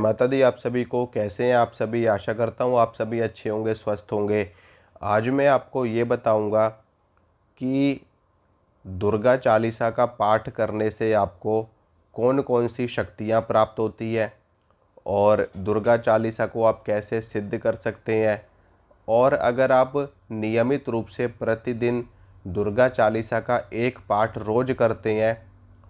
माता दी आप सभी को। कैसे हैं आप सभी? आशा करता हूँ आप सभी अच्छे होंगे, स्वस्थ होंगे। आज मैं आपको ये बताऊंगा कि दुर्गा चालीसा का पाठ करने से आपको कौन कौन सी शक्तियाँ प्राप्त होती है और दुर्गा चालीसा को आप कैसे सिद्ध कर सकते हैं। और अगर आप नियमित रूप से प्रतिदिन दुर्गा चालीसा का एक पाठ रोज करते हैं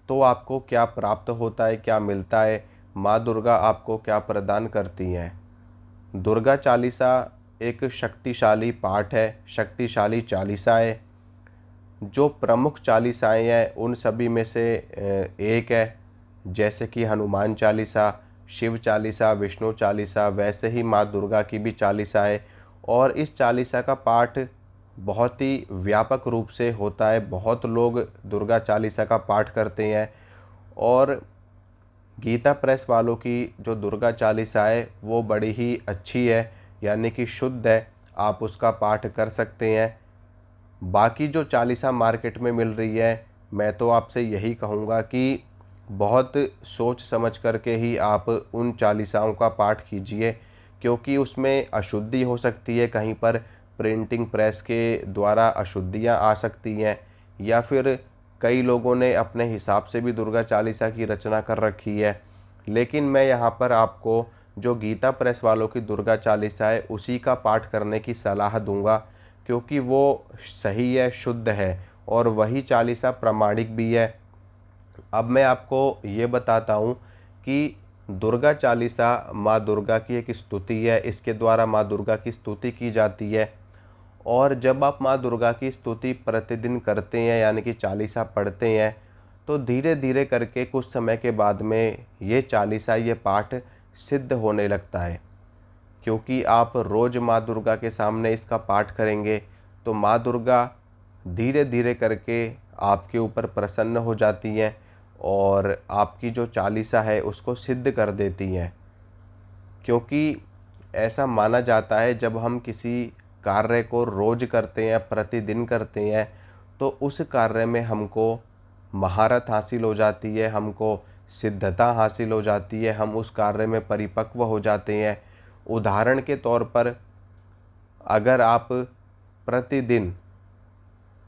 तो आपको क्या प्राप्त होता है, क्या मिलता है, माँ दुर्गा आपको क्या प्रदान करती हैं। दुर्गा चालीसा एक शक्तिशाली पाठ है, शक्तिशाली चालीसा है। जो प्रमुख चालीसाएँ हैं उन सभी में से एक है। जैसे कि हनुमान चालीसा, शिव चालीसा, विष्णु चालीसा, वैसे ही माँ दुर्गा की भी चालीसा है। और इस चालीसा का पाठ बहुत ही व्यापक रूप से होता है। बहुत लोग दुर्गा चालीसा का पाठ करते हैं। और गीता प्रेस वालों की जो दुर्गा चालीसा है वो बड़ी ही अच्छी है, यानी कि शुद्ध है। आप उसका पाठ कर सकते हैं। बाकी जो चालीसा मार्केट में मिल रही है, मैं तो आपसे यही कहूँगा कि बहुत सोच समझ करके ही आप उन चालीसाओं का पाठ कीजिए, क्योंकि उसमें अशुद्धि हो सकती है। कहीं पर प्रिंटिंग प्रेस के द्वारा अशुद्धियाँ आ सकती हैं, या फिर कई लोगों ने अपने हिसाब से भी दुर्गा चालीसा की रचना कर रखी है। लेकिन मैं यहाँ पर आपको जो गीता प्रेस वालों की दुर्गा चालीसा है उसी का पाठ करने की सलाह दूंगा, क्योंकि वो सही है, शुद्ध है और वही चालीसा प्रामाणिक भी है। अब मैं आपको ये बताता हूँ कि दुर्गा चालीसा माँ दुर्गा की एक स्तुति है। इसके द्वारा माँ दुर्गा की स्तुति की जाती है। और जब आप माँ दुर्गा की स्तुति प्रतिदिन करते हैं, यानी कि चालीसा पढ़ते हैं, तो धीरे धीरे करके कुछ समय के बाद में ये चालीसा, ये पाठ सिद्ध होने लगता है। क्योंकि आप रोज़ माँ दुर्गा के सामने इसका पाठ करेंगे तो माँ दुर्गा धीरे धीरे करके आपके ऊपर प्रसन्न हो जाती हैं और आपकी जो चालीसा है उसको सिद्ध कर देती हैं। क्योंकि ऐसा माना जाता है जब हम किसी कार्य को रोज़ करते हैं, प्रतिदिन करते हैं, तो उस कार्य में हमको महारत हासिल हो जाती है, हमको सिद्धता हासिल हो जाती है, हम उस कार्य में परिपक्व हो जाते हैं। उदाहरण के तौर पर अगर आप प्रतिदिन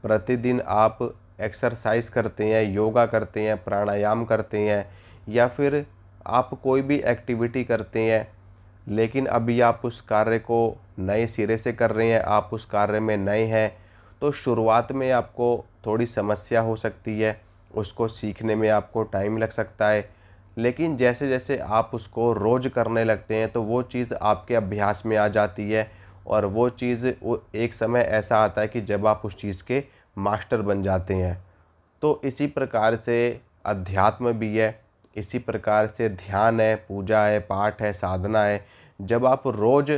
प्रतिदिन आप एक्सरसाइज करते हैं, योगा करते हैं, प्राणायाम करते हैं, या फिर आप कोई भी एक्टिविटी करते हैं, लेकिन अभी आप उस कार्य को नए सिरे से कर रहे हैं, आप उस कार्य में नए हैं, तो शुरुआत में आपको थोड़ी समस्या हो सकती है, उसको सीखने में आपको टाइम लग सकता है। लेकिन जैसे जैसे आप उसको रोज़ करने लगते हैं तो वो चीज़ आपके अभ्यास में आ जाती है, और वो चीज़ एक समय ऐसा आता है कि जब आप उस चीज़ के मास्टर बन जाते हैं। तो इसी प्रकार से अध्यात्म भी है, इसी प्रकार से ध्यान है, पूजा है, पाठ है, साधना है। जब आप रोज़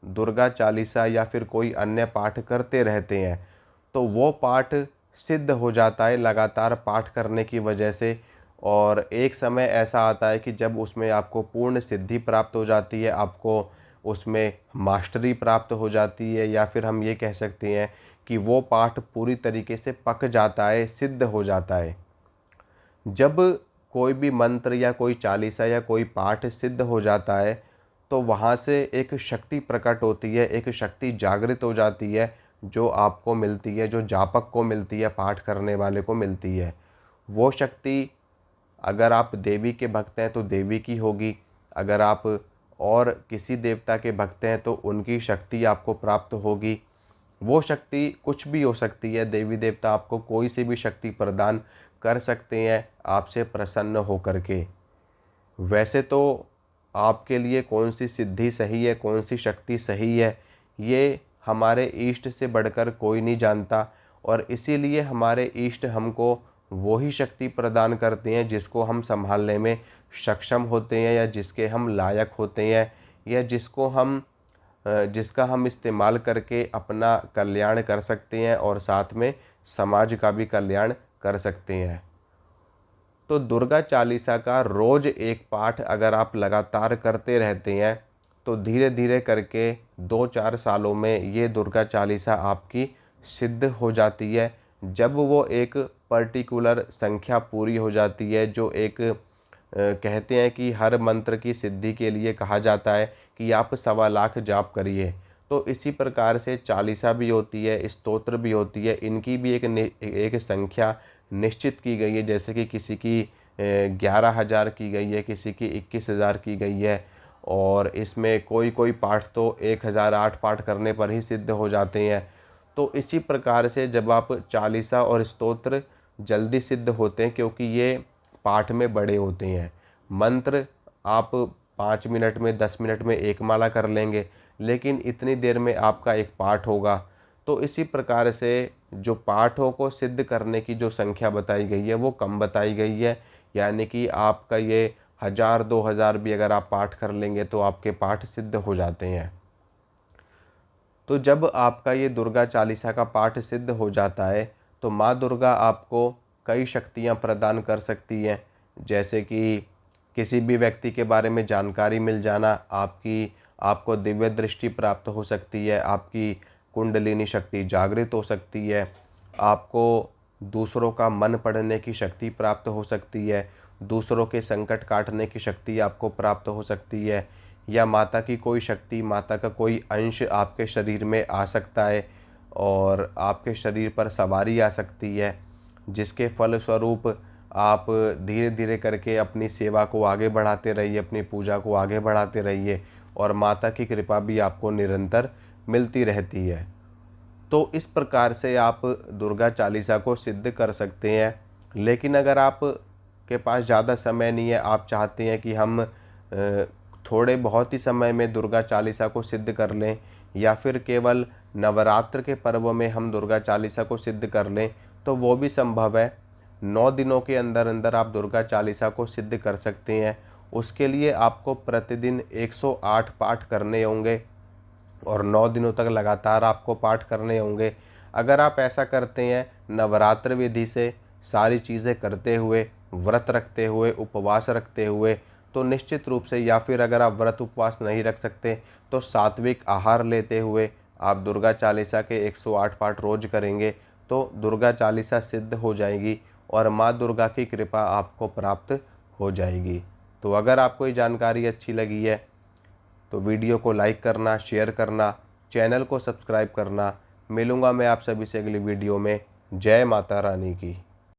दुर्गा चालीसा या फिर कोई अन्य पाठ करते रहते हैं तो वो पाठ सिद्ध हो जाता है लगातार पाठ करने की वजह से। और एक समय ऐसा आता है कि जब उसमें आपको पूर्ण सिद्धि प्राप्त हो जाती है, आपको उसमें मास्टरी प्राप्त हो जाती है, या फिर हम ये कह सकते हैं कि वो पाठ पूरी तरीके से पक जाता है, सिद्ध हो जाता है। जब कोई भी मंत्र या कोई चालीसा या कोई पाठ सिद्ध हो जाता है तो वहाँ से एक शक्ति प्रकट होती है, एक शक्ति जागृत हो जाती है, जो आपको मिलती है, जो जापक को मिलती है, पाठ करने वाले को मिलती है। वो शक्ति, अगर आप देवी के भक्त हैं तो देवी की होगी, अगर आप और किसी देवता के भक्त हैं तो उनकी शक्ति आपको प्राप्त होगी। वो शक्ति कुछ भी हो सकती है, देवी देवता आपको कोई सी भी शक्ति प्रदान कर सकते हैं आपसे प्रसन्न होकर के। वैसे तो आपके लिए कौन सी सिद्धि सही है, कौन सी शक्ति सही है, ये हमारे इष्ट से बढ़कर कोई नहीं जानता। और इसीलिए हमारे इष्ट हमको वही शक्ति प्रदान करते हैं जिसको हम संभालने में सक्षम होते हैं, या जिसके हम लायक होते हैं, या जिसका हम इस्तेमाल करके अपना कल्याण कर सकते हैं और साथ में समाज का भी कल्याण कर सकते हैं। तो दुर्गा चालीसा का रोज़ एक पाठ अगर आप लगातार करते रहते हैं तो धीरे धीरे करके 2-4 सालों में ये दुर्गा चालीसा आपकी सिद्ध हो जाती है। जब वो एक पर्टिकुलर संख्या पूरी हो जाती है, जो एक कहते हैं कि हर मंत्र की सिद्धि के लिए कहा जाता है कि आप 1.25 लाख जाप करिए। तो इसी प्रकार से चालीसा भी होती है, स्तोत्र भी होती है, इनकी भी एक संख्या निश्चित की गई है। जैसे कि किसी की 11,000 की गई है, किसी की 21,000 की गई है, और इसमें कोई कोई पाठ तो 1,008 पाठ करने पर ही सिद्ध हो जाते हैं। तो इसी प्रकार से जब आप चालीसा और स्तोत्र जल्दी सिद्ध होते हैं, क्योंकि ये पाठ में बड़े होते हैं। मंत्र आप 5 मिनट में, 10 मिनट में एक माला कर लेंगे, लेकिन इतनी देर में आपका एक पाठ होगा। तो इसी प्रकार से जो पाठों को सिद्ध करने की जो संख्या बताई गई है वो कम बताई गई है। यानी कि आपका ये 1,000 2,000 भी अगर आप पाठ कर लेंगे तो आपके पाठ सिद्ध हो जाते हैं। तो जब आपका ये दुर्गा चालीसा का पाठ सिद्ध हो जाता है तो माँ दुर्गा आपको कई शक्तियाँ प्रदान कर सकती हैं। जैसे कि किसी भी व्यक्ति के बारे में जानकारी मिल जाना, आपको दिव्य दृष्टि प्राप्त हो सकती है, आपकी कुंडलिनी शक्ति जागृत हो सकती है, आपको दूसरों का मन पढ़ने की शक्ति प्राप्त हो सकती है, दूसरों के संकट काटने की शक्ति आपको प्राप्त हो सकती है, या माता की कोई शक्ति, माता का कोई अंश आपके शरीर में आ सकता है और आपके शरीर पर सवारी आ सकती है, जिसके फलस्वरूप आप धीरे धीरे करके अपनी सेवा को आगे बढ़ाते रहिए, अपनी पूजा को आगे बढ़ाते रहिए, और माता की कृपा भी आपको निरंतर मिलती रहती है। तो इस प्रकार से आप दुर्गा चालीसा को सिद्ध कर सकते हैं। लेकिन अगर आप के पास ज़्यादा समय नहीं है, आप चाहते हैं कि हम थोड़े बहुत ही समय में दुर्गा चालीसा को सिद्ध कर लें, या फिर केवल नवरात्र के पर्व में हम दुर्गा चालीसा को सिद्ध कर लें, तो वो भी संभव है। 9 दिनों के अंदर अंदर आप दुर्गा चालीसा को सिद्ध कर सकते हैं। उसके लिए आपको प्रतिदिन 108 पाठ करने होंगे और 9 दिनों तक लगातार आपको पाठ करने होंगे। अगर आप ऐसा करते हैं नवरात्र विधि से, सारी चीज़ें करते हुए, व्रत रखते हुए, उपवास रखते हुए, तो निश्चित रूप से, या फिर अगर आप व्रत उपवास नहीं रख सकते तो सात्विक आहार लेते हुए आप दुर्गा चालीसा के 108 पाठ रोज करेंगे तो दुर्गा चालीसा सिद्ध हो जाएगी और माँ दुर्गा की कृपा आपको प्राप्त हो जाएगी। तो अगर आपको ये जानकारी अच्छी लगी है तो वीडियो को लाइक करना, शेयर करना, चैनल को सब्सक्राइब करना। मिलूँगा मैं आप सभी से अगली वीडियो में। जय माता रानी की।